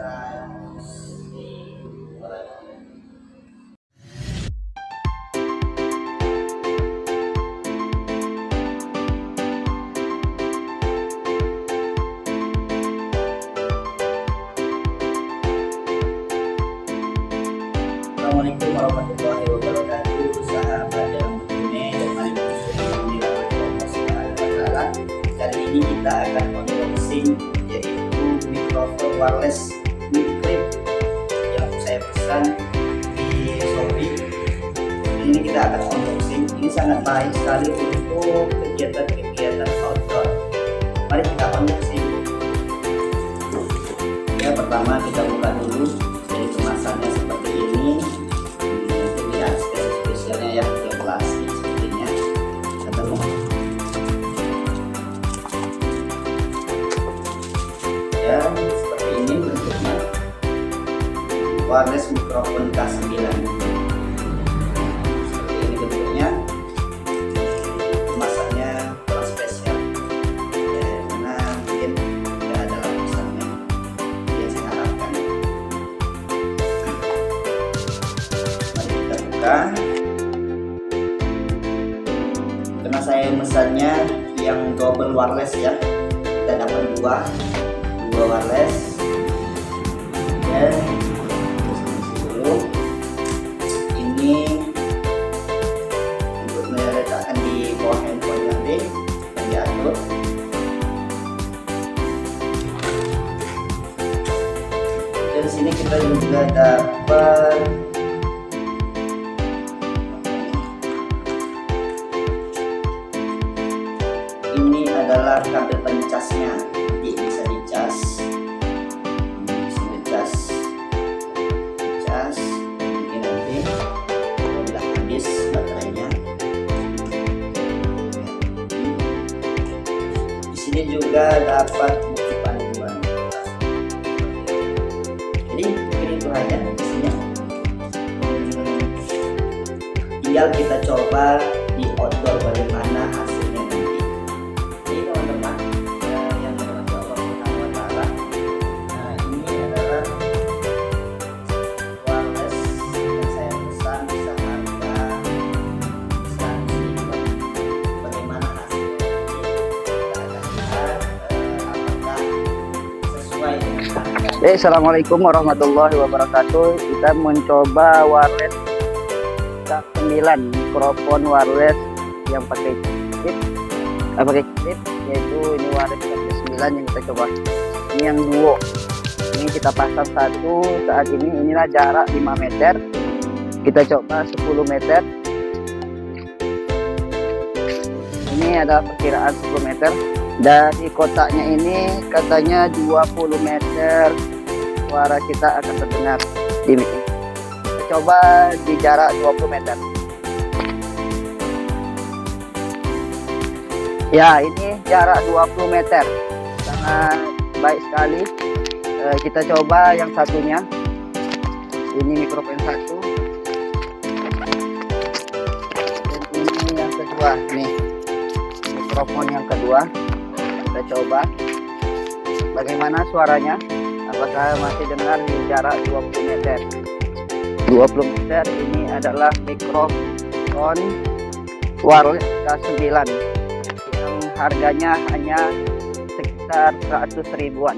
Assalamualaikum warahmatullahi wabarakatuh, sahabat yang berguna dan kali ini kita akan unboxing yaitu mikrofon wireless Micrip yang saya pesan di Shopee. Ini kita akan unboxing. Ini sangat baik sekali untuk kegiatan-kegiatan outdoor. Mari kita unboxing. Ya, pertama kita buka dulu dari kemasannya seperti ini. Ini ya spesialnya ya, yang plastik sepertinya. Ya, seperti ini bentuknya. Wireless mikrofon K9. Seperti ini bentuknya. Kemasannya kurang spesial. Ya, karena mungkin tidak ada lapisannya yang saya harapkan. Mari kita buka. Karena saya mesannya yang double wireless ya, kita dapat dua wireless. Dan dulu ini untuk meletakkan di bawah handphone nanti dan diatur. Dari sini kita juga dapat ini adalah kabel pencasnya, jadi bisa dicas, ini nanti udah habis baterainya. Di sini juga dapat buku panduan. Jadi itu aja isinya. Tinggal kita coba di outdoor bagaimana hasilnya nanti. Jadi teman-teman yang dirahmati Allah Subhanahu wa Ta'ala, nah ini adalah wireless yang saya pesan seharga 100 ribu. Bagaimana hasilnya nanti kita akan lihat apakah sesuai dengan harga. Assalamualaikum warahmatullahi wabarakatuh. Kita mencoba wireless K9 mikrofon wireless yang pakai chip, yaitu ini wireless K9 yang kita coba. Ini yang duo. Ini kita pasang satu saat ini. Inilah jarak 5 meter. Kita coba 10 meter. Ini adalah perkiraan 10 meter. Dari kotaknya ini katanya 20 meter suara kita akan terdengar di mic. Kita coba di jarak 20 meter. Ya, ini jarak 20 meter. Sangat baik sekali. Kita coba yang satunya. Ini mikrofon satu. Dan ini yang kedua. Nih, mikrofon yang kedua. Kita coba bagaimana suaranya, apakah masih dengar di jarak 20 meter. 20 meter ini adalah mikrofon wireless K9 yang harganya hanya sekitar 100 ribuan.